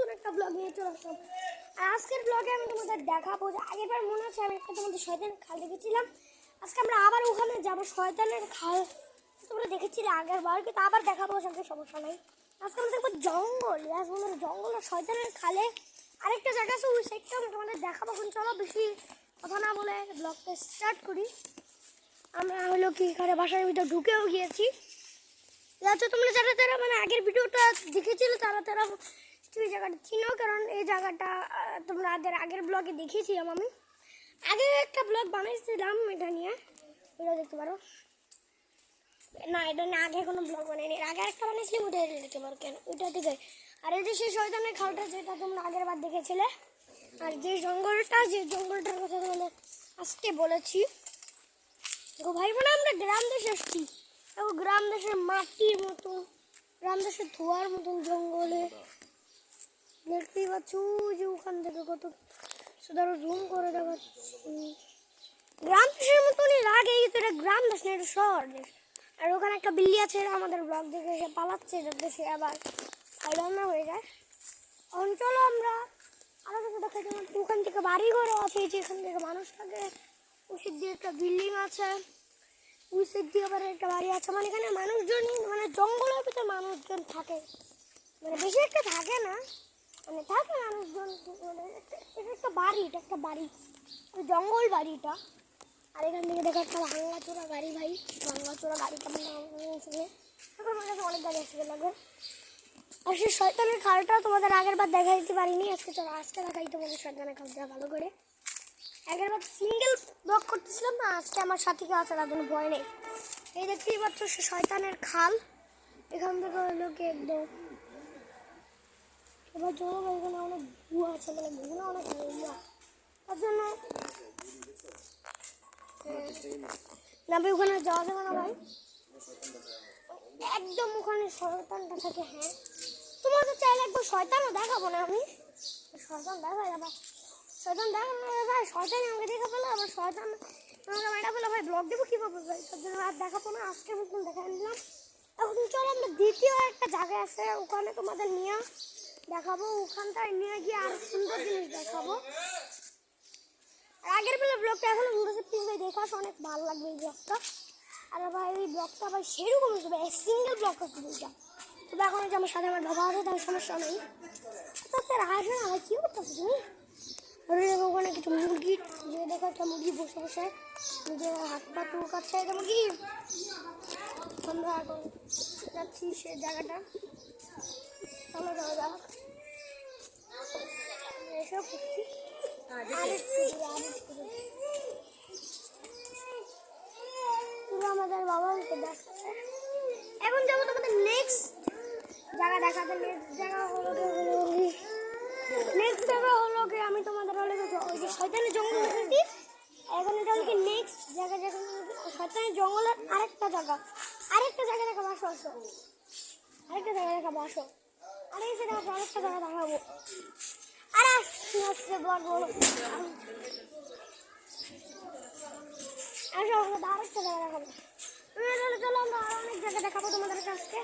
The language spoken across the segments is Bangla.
নতুন একটা ব্লগ নিয়ে চলে আসলাম। আর আজকের ব্লগে আমি তোমাদের দেখাবো যে আগেরবার মনে আছে আমি একটা তোমাদের শয়তানের খাল দেখেছিলাম। আজকে আমরা আবার ওখানে যাবো, শয়তানের খাল তোমরা দেখেছিলে আগের বার, কিন্তু আবার দেখাবো, সঙ্গে সমস্যা নেই। আজকে আমরা দেখবো জঙ্গল, জঙ্গল আর শয়তানের খালে আরেকটা জায়গা আছে, ওই সাইডটা আমি তোমাদের দেখাবো। এখন চলো বেশি কথা না বলে ব্লগটা স্টার্ট করি। আমরা হলো কি এখানে বাসার ভিতর ঢুকেও গিয়েছি। আচ্ছা, তোমরা যারা যারা মানে আগের ভিডিওটা দেখেছিলে তারা তারা এই জায়গাটা চিনো, কারণ এই জায়গাটা তোমরা আগের ব্লগে দেখিয়েছিলাম। আমি আগে একটা ব্লগ বানিয়েছিলাম এটা নিয়ে, ওটা দেখতে পারো। না, এটা নিয়ে আগে কোনো ব্লগ বানাইনি, আগে একটা বানিয়েছিলাম, ওটা দেখতে পারো। কেন ওইটা থেকে। আর এই যে সেই শয়তানের খালটা যেটা তোমরা আগের বার দেখেছিলে, আর যে জঙ্গলটার কথা তোমাদের আজকে বলেছি। দেখো ভাই বোন, আমরা গ্রাম দেশে এসেছি। দেখো গ্রাম দেশের মাটির মতো, গ্রাম দেশের ধোয়ার মতন জঙ্গলে দেখতেই পাচ্ছ যে ওখান থেকে কত শুধু জুম করে দেখাচ্ছি। গ্রাম দেশের মতনই লাগে, কিন্তু এটা গ্রাম দেশ না, এটা শহর দেশ। আর ওখানে একটা বিল্লি আছে, আমাদের ব্লগ দেখে সে পালাচ্ছে যাতে সে আবার রান্না হয়ে যায়। এখন চলো আমরা আরো কিছু দেখাই। ওখান থেকে বাড়ি ঘরও আছে, যেখান থেকে মানুষ থাকে। ওষুধ দিয়ে একটা বিল্ডিং আছে, ওই সাইড দিয়ে আবার একটা বাড়ি আছে। মানে এখানে মানুষজন, মানে জঙ্গলের ভিতরে মানুষজন থাকে, মানে বেশি একটা থাকে না, মানে থাকে মানুষজন। মানে এটা একটা বাড়ি, এটা একটা বাড়ি, জঙ্গল বাড়িটা। আর এখান থেকে দেখো একটা ভাঙাচোরা গাড়ি, ভাই ভাঙাচোরা গাড়িটা মানে শুনে এখন আমার কাছে অনেক গাড়ি আসতে লাগবে। আর সেই শয়তানের খালটা তোমাদের আগের বার দেখা দিতে পারিনি, আজকে চলো আজকে দেখাই তোমাদের শয়তানের খালটা ভালো করে। আগের বার সিঙ্গেল ব্লগ করতেছিলাম না, আজকে আমার সাথে কেউ আসার কোনো ভয় নেই। এই দেখতেই পাচ্ছ সে শয়তানের খাল, এখান থেকে হলো কি একদম এবার চলো। এখানে অনেক গুহা আছে, মানে গুহা অনেক গুহা, তার জন্য না ভাই ওখানে যাওয়া যাবে না ভাই, একদম ওখানে শয়তানটা থাকে। হ্যাঁ, তোমার তো চাইলে একবার শয়তানও দেখাবো না আমি, শয়তান দেখাই আবার, শয়তান দেখা ভাই, শয়তান আমাকে দেখা পেলো, আবার শয়তান আমাকে মেটা পেলো ভাই, ব্লগ দেবো কীভাবে ভাই, তার জন্য আর দেখাবো না, আজকের মতন দেখা নিলাম। এখন চলো আমরা দ্বিতীয় একটা জায়গায় আছে, ওখানে তোমাদের নিয়ে দেখাবো, ওখানটায় নিয়ে গিয়ে আরো সুন্দর জিনিস দেখাবো। আর আগের বেলা ব্লগটা এখনো ঘুরেছে, প্লিজ ভাই দেখাস, অনেক ভালো লাগবে এই ব্লগটা। আর ভাই এই ব্লগটা ভাই সেরকম হিসেবে সিঙ্গেল ব্লগ করছে দুইটা, তবে এখন যে আমার সাথে আমার বাবা আছে তার সমস্যা নেই। তার আসবে না ভাই, কী করতেছো তুমি? ওখানে কিছু মুরগি, যে দেখো একটা মুরগি বসে বসে নিজের হাত পা চুলকাচ্ছে, এটা মুরগি। আমরা এখন যাচ্ছি সে জায়গাটা, চলো যাওয়া যাক। এসব করছি আমাদের বাবা দেখছে। এখন যাবো তোমাদের নেক্সট জায়গা দেখাতে। নেক্সট জায়গা হলো কি আমি তোমাদের হলে ওই যে শয়তানের জঙ্গল দেখেছি। এখন এটা হলো কি নেক্সট জায়গা, যেখানে শয়তানের জঙ্গলের আরেকটা জায়গা দেখা বাসো আসো, আরেকটা জায়গা দেখা বাসো, আর এই জায়গা আরেকটা জায়গা দেখাবো। আরে আজকে ব্লগ বলো, আসো আমরা আরেকটা জায়গা দেখাবো। চলো আমরা আরো অনেক জায়গা দেখাবো তোমাদের কাছে।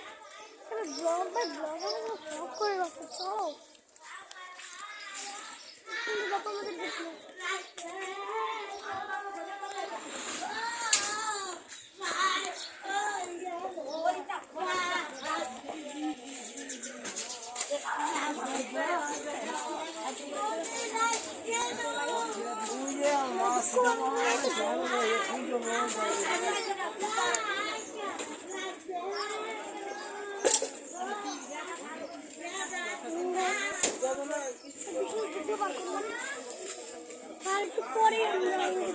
ব্লগ বাই ব্লগ ব্লগ করে রাখো, চলো আমাদের দেখো।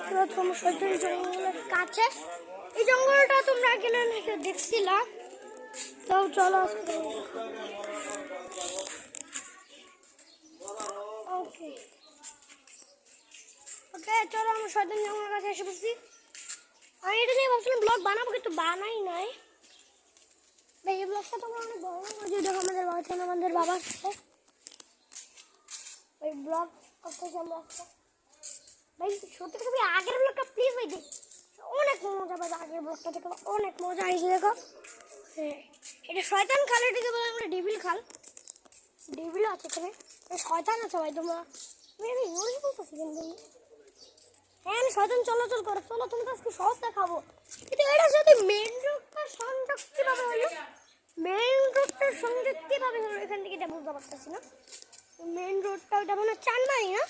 প্রথম শয়তান জঙ্গলের কাছে, এই জঙ্গলটা তোমরা গেলে নাকি দেখছিলা, তাও চলো ওকে ওকে চলো আমরা শয়তান জঙ্গলের কাছে এসে পড়ছি। আমি এটা নিয়ে ভাবছিলাম ব্লগ বানাবো, কিন্তু বানাই নাই। এই ব্লগটা তোমরা অনেক বড় মজা, দেখো আমাদের বাবা আমাদের বাবার সাথে ওই ব্লগ করতেছি আমরা ভাই। সত্যি কথা ভাই, আগের ব্লগটা প্লিজ ভাই দেখ, অনেক মজা পাবে আগের ব্লগটা থেকে, অনেক মজা হয়েছে। দেখো হ্যাঁ, এটা শয়তান খাল, এটাকে বলে আমরা ডেভিল খাল। ডেভিল আছে এখানে, শয়তান আছে ভাই। তোমরা আমি ইউজ বলতেছি কিন্তু হ্যাঁ শয়তান চলাচল করো, চলো তোমাকে আজকে সব দেখাবো। কিন্তু এটা যদি মেন রোডটা সংযোগ কিভাবে হলো, মেন রোডটার সংযোগ কিভাবে হলো এখান থেকে এটা বুঝতে পারতেছি না। মেন রোডটা ওটা মনে হয় চানমারি না,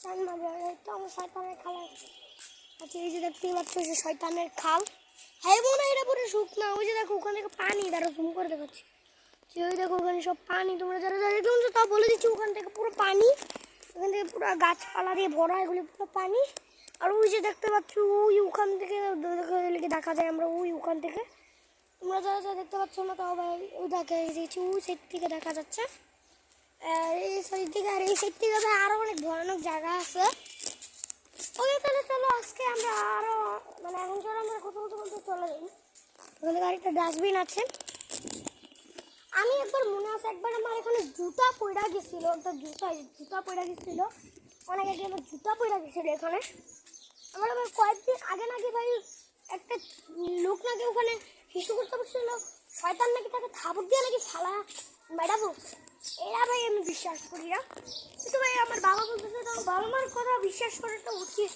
চানমারি তো আমার শয়তানের খাল আচ্ছা। এই যে দেখতে পাচ্ছ যে শয়তানের খাল, হ্যাঁ মনে হয় এটা পুরো শুকনা। ওই যে দেখো ওখান থেকে পানি, দাঁড়ো জুম করে দেখাচ্ছি। ওই দেখো ওখানে সব পানি, তোমরা যারা যারা দেখলাম তাও বলে দিচ্ছি ওখান থেকে পুরো পানি, ওখান থেকে পুরো গাছপালা দিয়ে ভরা, এগুলি পুরো পানি। আর ওই যে দেখতে পাচ্ছ ওই ওখান থেকে দেখা যায় আমরা ওই ওখান থেকে, তোমরা যারা যারা দেখতে পাচ্ছ না তাও ভাই ওই দেখা দিয়েছি ওই সাইড থেকে দেখা যাচ্ছে। আর এই সাইড থেকে, আর এই সাইড থেকে ভাই আরও অনেক ভয়ানক জায়গা আছে। ওকে তাহলে চলো আজকে আমরা আরও মানে এখন চলো আমরা কথা বলতে বলতে চলে যাই। ওখানে আরেকটা ডাস্টবিন আছে। আমি একবার মনে আছে একবার আমার এখানে জুতা পড়া গেছিলো, একটা জুতা পড়া গেছিলো, অনেক আগে আমার জুতা পড়া গেছিলো এখানে। আমার আবার কয়েকদিন আগে নাকি ভাই একটা লোক নাকি ওখানে শিশু করতে পারছিল, শয়তান নাকি তাকে থাবড় দিয়ে নাকি ফালা মেডা বলছে। এরা ভাই আমি বিশ্বাস করি না, কিন্তু ভাই আমার বাবা বলতেছে তো বাবা মার কথা বিশ্বাস করাটা উচিত।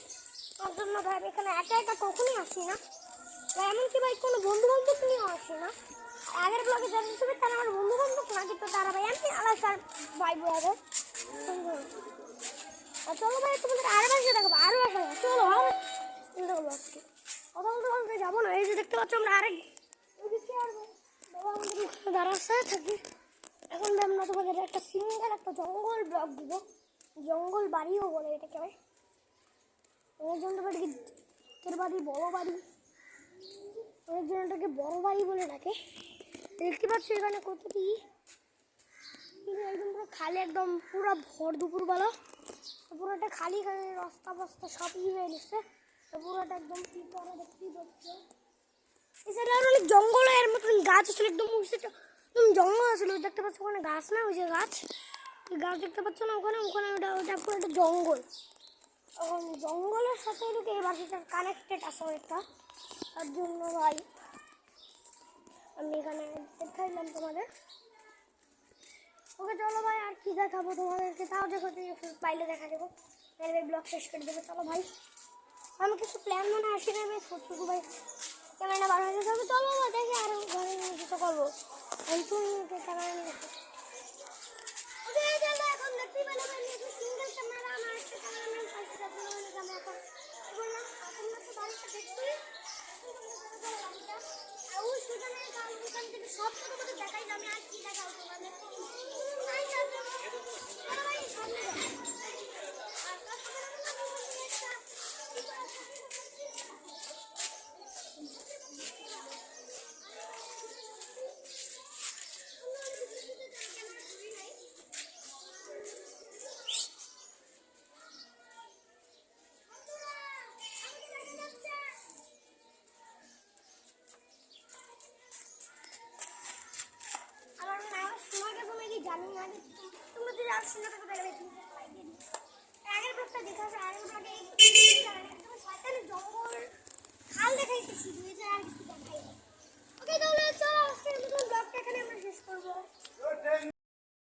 তার জন্য ভাই আমি এখানে একা একা কখনই আসি না, এমনকি ভাই কোনো বন্ধু বান্ধব নিয়েও আসি না। আগের ব্লগে যারা হিসেবে তারা আমার বন্ধু বান্ধব না, কিন্তু তারা ভাই এমনি আলাদা ভাই বোঝাবে। চলো ভাই তোমাদের আরো বাসা দেখাবো, আরো বাসা চলো আজকে কথা বলতে বলতে যাবো না। এই যে দেখতে পাচ্ছ আমরা আরেক বাবা আমাদের দাঁড়াচ্ছে থাকি। এখন আমরা তোমাদের একটা সিঙ্গেল একটা জঙ্গল ব্লগ দিব, জঙ্গল বাড়িও বলে এটাকে ভাই। জঙ্গল বাড়ি তোর বাড়ি বড় বাড়ি, অনেকজন এটাকে বড় বাড়ি বলে ডাকে। দেখতে পাচ্ছ এখানে কতটি একদম পুরো খালি, একদম পুরো ভর দুপুরবেলা পুরোটা খালি, খালি রাস্তা ফাস্তা সব হয়ে গেছে পুরোটা একদম কি করে দেখতেই পাচ্ছে। এছাড়া আর অনেক জঙ্গল, এর মতন গাছ আসলে একদম একদম জঙ্গল আসলে দেখতে পাচ্ছ ওখানে গাছ না, ওই যে গাছ গাছ দেখতে পাচ্ছ না ওখানে, ওখানে ওটা পুরো একটা জঙ্গল। এখন জঙ্গলের সাথে লোকে এই বাড়িটা কানেক্টেড আছে অনেকটা, তার জন্য ভাই আমি এখানে দেখাইলাম তোমাদের। ওকে চলো ভাই আর কি দেখাবো তোমাদেরকে, তাও দেখো পাইলে দেখা দেবো, তাহলে ব্লগ শেষ করে দেবো। চলো ভাই আমি কিছু প্ল্যান মনে আসি না ভাই, ছোট ভাই ক্যামেরা বার হয়ে যাবে। চলো ভাই দেখি আর ঘরে কিছু করবো, ক্যামেরা নিয়ে এখন দেখতেই পেলে সিঙ্গেল ক্যামেরা আমার একটা ক্যামেরাম্যান পাইছে, আমি এখন বললাম তোমরা তো বাড়িটা দেখছি ওই সুজনের কারণ ওখান থেকে সব কিছু দেখাই, আমি আর কি দেখাবো তোমাদের। জানি না তোমরা যদি আর শুনে থাকো তাহলে আগের ব্লগটা দেখা আছে, আগের ব্লগে শয়তানের জঙ্গল খাল দেখাইছে শুধু, এছাড়া আর কিছু দেখাই। ওকে তাহলে চলো আজকের মতো ব্লগটা এখানে আমরা শেষ করবো।